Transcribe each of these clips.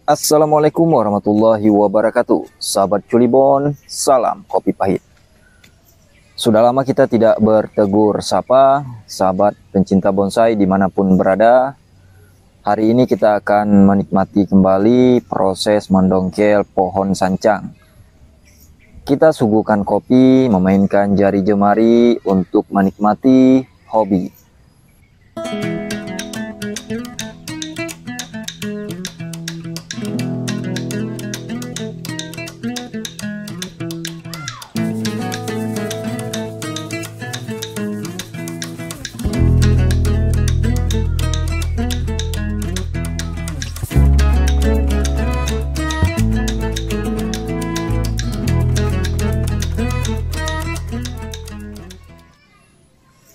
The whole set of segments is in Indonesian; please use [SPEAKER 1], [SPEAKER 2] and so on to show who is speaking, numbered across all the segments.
[SPEAKER 1] Assalamualaikum warahmatullahi wabarakatuh. Sahabat Culibon, salam kopi pahit. Sudah lama kita tidak bertegur sapa, sahabat pencinta bonsai dimanapun berada. Hari ini kita akan menikmati kembali proses mendongkel pohon sancang. Kita suguhkan kopi, memainkan jari jemari untuk menikmati hobi.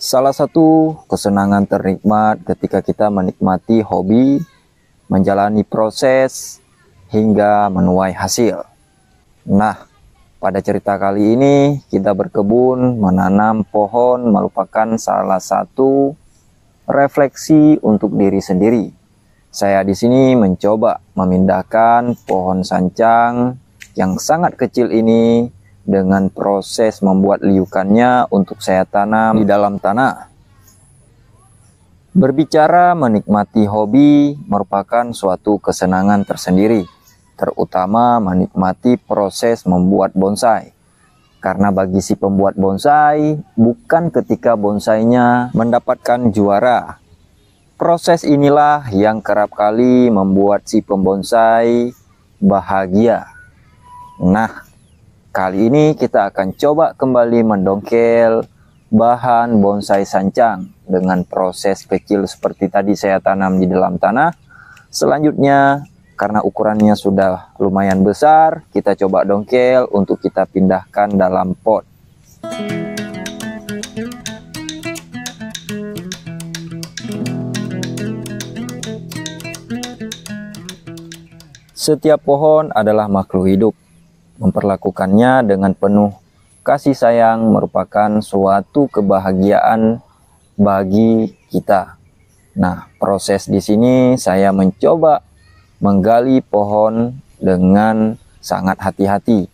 [SPEAKER 1] Salah satu kesenangan ternikmat ketika kita menikmati hobi, menjalani proses, hingga menuai hasil. Nah, pada cerita kali ini kita berkebun, menanam pohon merupakan salah satu refleksi untuk diri sendiri. Saya di sini mencoba memindahkan pohon sancang yang sangat kecil ini dengan proses membuat liukannya untuk saya tanam di dalam tanah. Berbicara menikmati hobi merupakan suatu kesenangan tersendiri, terutama menikmati proses membuat bonsai. Karena bagi si pembuat bonsai, bukan ketika bonsainya mendapatkan juara. Proses inilah yang kerap kali membuat si pembonsai bahagia. Nah, kali ini kita akan coba kembali mendongkel bahan bonsai sancang dengan proses kecil seperti tadi saya tanam di dalam tanah. Selanjutnya, karena ukurannya sudah lumayan besar, kita coba dongkel untuk kita pindahkan dalam pot. Setiap pohon adalah makhluk hidup. Memperlakukannya dengan penuh kasih sayang merupakan suatu kebahagiaan bagi kita. Nah, proses di sini saya mencoba menggali pohon dengan sangat hati-hati.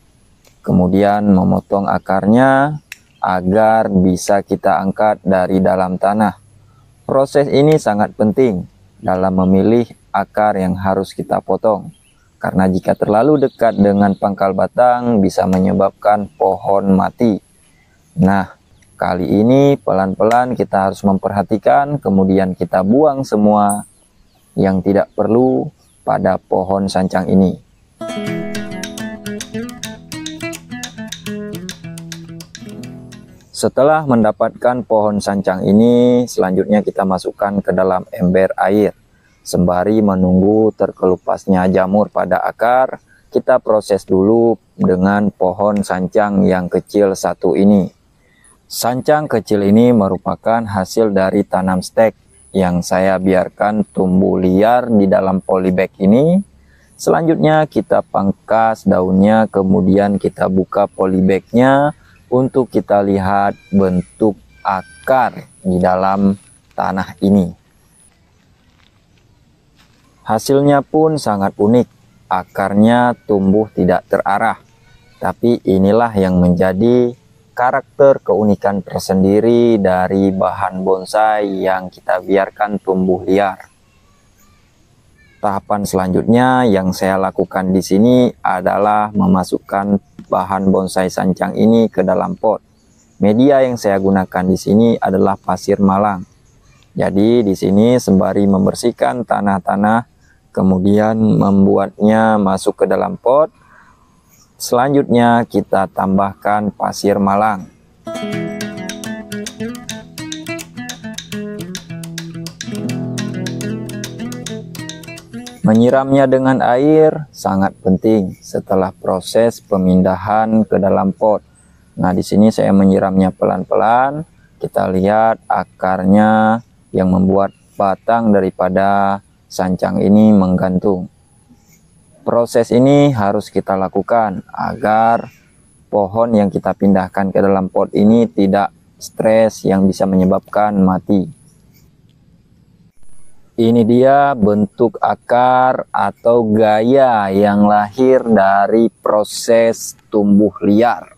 [SPEAKER 1] Kemudian memotong akarnya agar bisa kita angkat dari dalam tanah. Proses ini sangat penting dalam memilih akar yang harus kita potong. Karena jika terlalu dekat dengan pangkal batang bisa menyebabkan pohon mati. Nah, kali ini pelan-pelan kita harus memperhatikan, kemudian kita buang semua yang tidak perlu pada pohon sancang ini. Setelah mendapatkan pohon sancang ini, selanjutnya kita masukkan ke dalam ember air. Sembari menunggu terkelupasnya jamur pada akar, kita proses dulu dengan pohon sancang yang kecil satu ini. Sancang kecil ini merupakan hasil dari tanam stek yang saya biarkan tumbuh liar di dalam polybag ini. Selanjutnya kita pangkas daunnya, kemudian kita buka polybagnya untuk kita lihat bentuk akar di dalam tanah ini. Hasilnya pun sangat unik, akarnya tumbuh tidak terarah. Tapi inilah yang menjadi karakter keunikan tersendiri dari bahan bonsai yang kita biarkan tumbuh liar. Tahapan selanjutnya yang saya lakukan di sini adalah memasukkan bahan bonsai sancang ini ke dalam pot. Media yang saya gunakan di sini adalah pasir malang. Jadi di sini sembari membersihkan tanah-tanah, kemudian membuatnya masuk ke dalam pot. Selanjutnya kita tambahkan pasir malang. Menyiramnya dengan air sangat penting setelah proses pemindahan ke dalam pot. Nah, di sini saya menyiramnya pelan-pelan. Kita lihat akarnya yang membuat batang daripada sancang ini menggantung. Proses ini harus kita lakukan agar pohon yang kita pindahkan ke dalam pot ini tidak stres yang bisa menyebabkan mati. Ini dia bentuk akar atau gaya yang lahir dari proses tumbuh liar.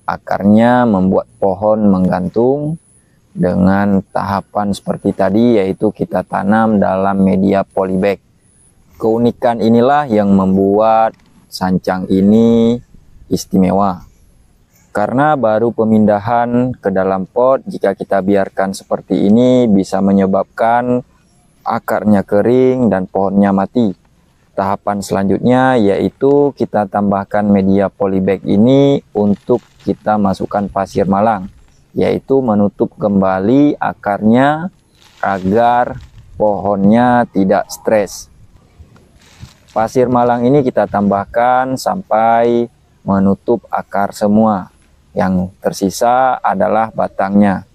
[SPEAKER 1] Akarnya membuat pohon menggantung dengan tahapan seperti tadi, yaitu kita tanam dalam media polybag. Keunikan inilah yang membuat sancang ini istimewa. Karena baru pemindahan ke dalam pot, jika kita biarkan seperti ini bisa menyebabkan akarnya kering dan pohonnya mati. Tahapan selanjutnya yaitu kita tambahkan media polybag ini untuk kita masukkan pasir malang, yaitu menutup kembali akarnya agar pohonnya tidak stres. Pasir malang ini kita tambahkan sampai menutup akar semua. Yang tersisa adalah batangnya.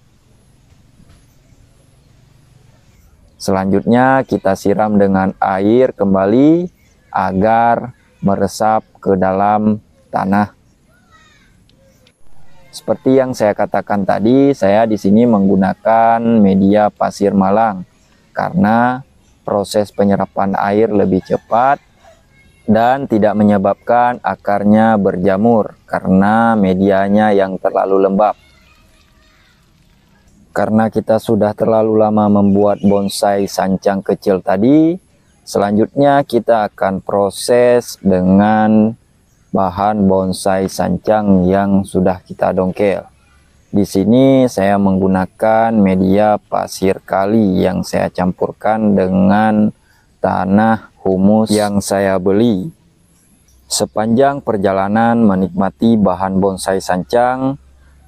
[SPEAKER 1] Selanjutnya kita siram dengan air kembali agar meresap ke dalam tanah. Seperti yang saya katakan tadi, saya di sini menggunakan media pasir malang karena proses penyerapan air lebih cepat dan tidak menyebabkan akarnya berjamur karena medianya yang terlalu lembab. Karena kita sudah terlalu lama membuat bonsai sancang kecil tadi, selanjutnya kita akan proses dengan bahan bonsai sancang yang sudah kita dongkel. Di sini saya menggunakan media pasir kali yang saya campurkan dengan tanah humus yang saya beli. Sepanjang perjalanan menikmati bahan bonsai sancang,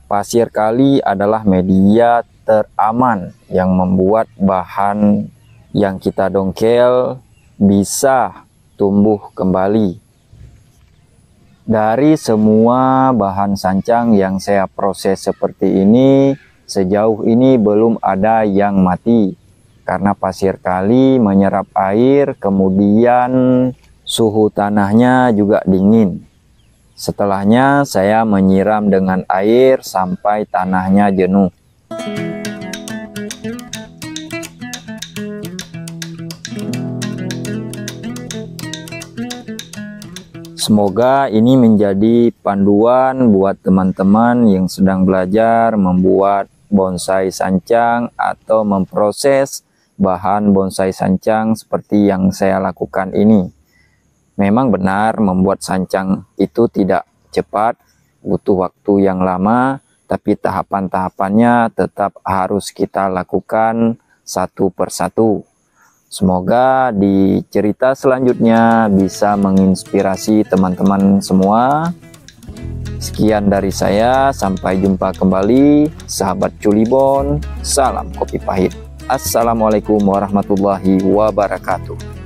[SPEAKER 1] pasir kali adalah media teraman yang membuat bahan yang kita dongkel bisa tumbuh kembali. Dari semua bahan sancang yang saya proses seperti ini, sejauh ini belum ada yang mati. Karena pasir kali menyerap air, kemudian suhu tanahnya juga dingin. Setelahnya saya menyiram dengan air sampai tanahnya jenuh. Semoga ini menjadi panduan buat teman-teman yang sedang belajar membuat bonsai sancang atau memproses bahan bonsai sancang seperti yang saya lakukan ini. Memang benar membuat sancang itu tidak cepat, butuh waktu yang lama, tapi tahapan-tahapannya tetap harus kita lakukan satu persatu. Semoga di cerita selanjutnya bisa menginspirasi teman-teman semua. Sekian dari saya, sampai jumpa kembali, sahabat Culibon, salam kopi pahit. Assalamualaikum warahmatullahi wabarakatuh.